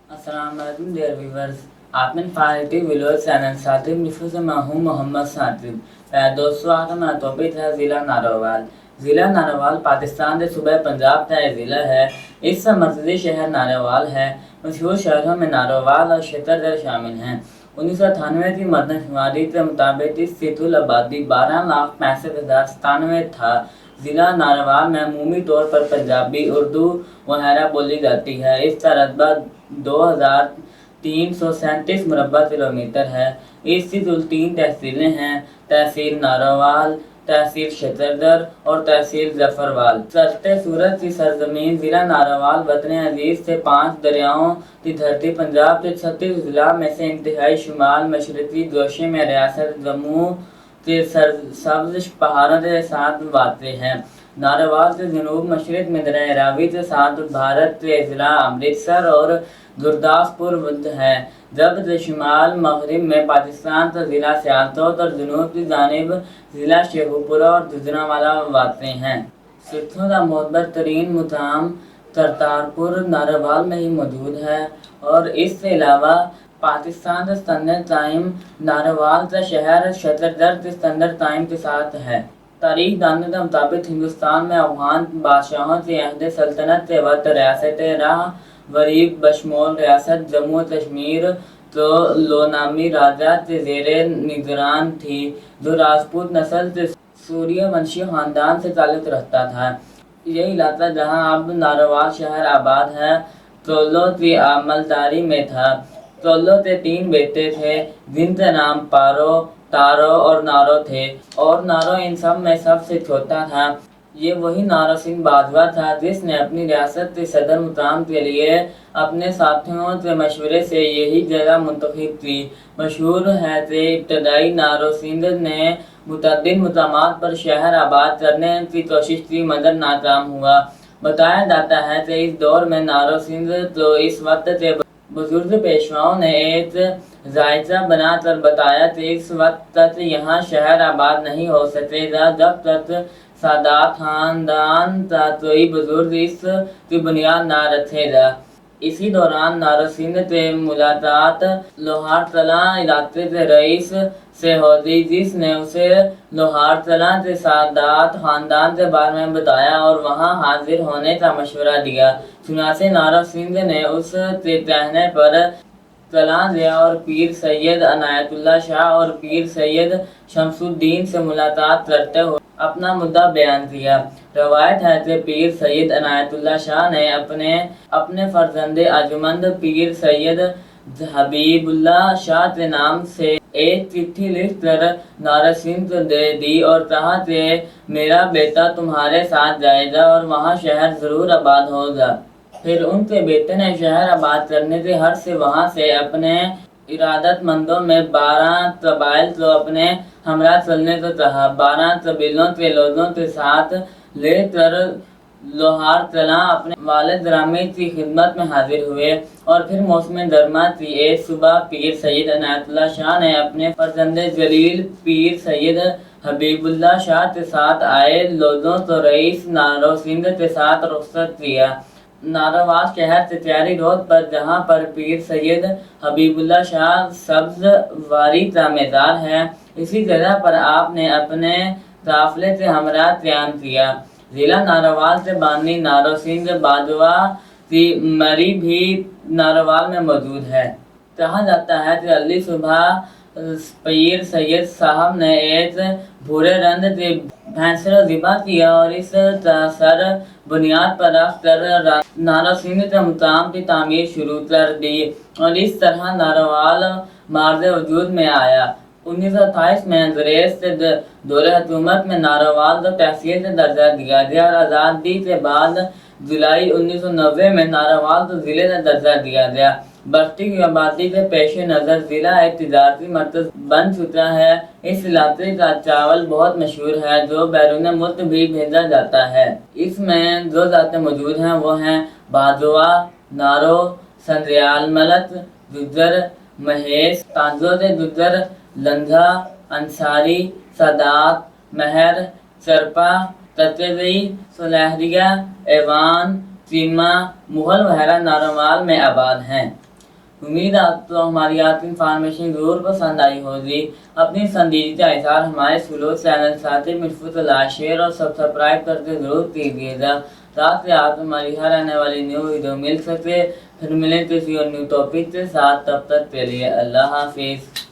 अस्सलाम वालेकुम dear viewers. आपने फाइटी विलोज चैनल साथी मिफ्र से मैं हूँ मोहम्मद साकिब। दोस्तों, आज हमारा टॉपिक है ज़िला नारोवाल। ज़िला नारोवाल पाकिस्तान के सूबे पंजाब का एक ज़िला है। इसका मरकज़ी शहर नारोवाल है। मशहूर शहरों में नारोवाल और शेतरगढ़ शामिल हैं। 1998 की मरदमशुमारी के मुताबिक इसकी कुल आबादी 12,65,097 था। ज़िला नारोवाल में अमूमी तौर पर पंजाबी, उर्दू वगैरह बोली जाती है। इसका रकबा 2337 मुरबा किलोमीटर है। इसकी कुल 3 तहसीलें हैं: तहसील नारोवाल, तहसील शेतरगढ़ और तहसील जफरवाल। सरते सूरत की सरजमीन ज़िला नारोवाल वतन अजीज से 5 दरियाओं की धरती पंजाब के 36 ज़िला में से इंतहाई शुमाल मशरक़ी गोशे में रियासत जम्मू के सब्ज़ पहाड़ों के साथ वाक़ है। नारोवाल के जनूब मशरक़ में दरिया रावी के साथ भारत के ज़िला अमृतसर और गुरदासपुर है, जबकि शुमाल मगरिब में पाकिस्तान का ज़िला सियालकोट और जनूब की जानिब ज़िला शेखुपुरा और गुजरांवाला वाक़ हैं। सिखों का मोहब्बत तरीन मुकाम करतारपुर नारोवाल में ही मौजूद है और इसके अलावा पाकिस्तान का स्टैंडर्ड टाइम नारोवाल का शहर शेतरगढ़ के स्टैंडर्ड टाइम के साथ है। तारीख दानों के मुताबिक हिंदुस्तान में अफगान बादशाहों के अहद सल्तनत के वक्त रियासत राह वरीब बशमोल रियासत जम्मू कश्मीर तो लोनामी राजा के ज़ेरे निगरान थी, जो राजपूत नस्ल के सूर्यवंशी ख़ानदान से ताल्लुक़ रखता था। यही इलाका जहाँ अब नारोवाल शहर आबाद है, तोलो की अमलदारी में था। तोलो के 3 बेटे थे, जिनके नाम पारो, तारो और नारो थे, और नारो इन सब में सबसे छोटा था। ये वही नारो सिंह बाजवा था जिसने अपनी रियासत के सदर मुकाम के लिए अपने साथियों के मशवरे से यही जगह मुंतखब की। मशहूर है कि इब्तदाई नारो सिंह ने मुतअद्दिद मुकामात पर शहर आबाद करने की कोशिश की मगर नाकाम हुआ। बताया जाता है कि इस दौर में नारो सिंह तो इस वक्त के बुजुर्ग पेशवाओं ने एक जायजा बनाकर बताया कि इस वक्त तक यहाँ शहर आबाद नहीं हो सकेगा जब तक सादात खानदान का कोई बुजुर्ग इस की बुनियाद ना रखेगा। इसी दौरान नारो सिंह के मुलाकात लोहार तला इलाके के रईस से होती, जिसने उसे लोहार तला के सादात खानदान के बारे में बताया और वहां हाजिर होने का मशवरा दिया। चुनाचे नारो सिंह ने उस के कहने पर तला गया और पीर सैयद अनायतुल्लाह शाह और पीर सैयद शमसुद्दीन से मुलाकात करते हुए अपना मुद्दा बयान किया। रवायत है कि पीर सैयद अनायतुल्लाह शाह ने अपने फर्जंदे अर्जुमंद पीर सैयद हबीबुल्लाह शाह के नाम से एक चिट्ठी लिख कर नारो सिंह को दे दी और कहा कि मेरा बेटा तुम्हारे साथ जाएगा और वहाँ शहर ज़रूर आबाद होगा। फिर उनके बेटे ने शहर आबाद करने के हर से वहाँ से अपने इरादतमंदों में 12 कबाइल को अपने हमरा चलने को कहा। 12 कबीलों के लोगों के साथ लेकर लोहार तला अपने वालिद रामी की खिदमत में हाजिर हुए और फिर मौसम गर्मा की एक सुबह पीर सैयद अनायतुल्लाह शाह ने अपने फर्जंदे जलील पीर सैयद हबीबुल्लाह शाह के साथ आए लोगों को रईस नारो सिंह के साथ रुखसत किया। नारोवाल शहर से तैयारी रोड पर, जहाँ पर पीर सैयद हबीबुल्लाह शाह सब्ज वारी का मेज़ार है, इसी जगह पर आपने अपने काफिले से हमरा क़याम किया। ज़िला नारोवाल से बानी नारो सिंह बाजवा की मरी भी नारोवाल में मौजूद है। कहा जाता है कि अगली सुबह पीर सैयद साहब ने एक भूरे रंग के भैंसरा ज़िबा किया और इस सर बुनियाद पर रख कर नारो सिंह के मुकाम की तामीर शुरू कर दी और इस तरह नारोवाल मार्ज वजूद में आया। 1928 में अंग्रेज के दौरे हुकूमत में नारोवाल को तहसील का दर्जा दिया गया और आज़ादी के बाद जुलाई 1990 में नारोवाल को ज़िले का दर्जा दिया गया। बढ़ती हुई आबादी के पेश नज़र ज़िला एक तिजारती मरकज़ बन चुका है। इस इलाके का चावल बहुत मशहूर है जो बैरून मुल्क भी भेजा जाता है। इसमें जो जातें मौजूद हैं वो हैं बाजवा, नारो, संदयाल मलक, गुज्जर, महेश, तांजो के गुज्जर, लंधा, अंसारी, सादात, महर, चरपा, तत्वी, सुलहरिया, एवान, चीमा, मुगल वगैरह नारोवाल में आबाद हैं। امید آپ کو ہماری آپ کی انفارمیشن ضرور پسند آئی ہوگی۔ اپنی سنجیدہ اظہار ہمارے سلو چینل ساتھی محفوظ اللہ شیئر اور سبسکرائب کرتے ضرور کیجیے گا تاکہ آپ ہماری ہر آنے والی نیو ویڈیو مل سکے۔ پھر ملیں کسی اور نیو ٹاپک کے ساتھ، تب تک کے لیے اللہ حافظ۔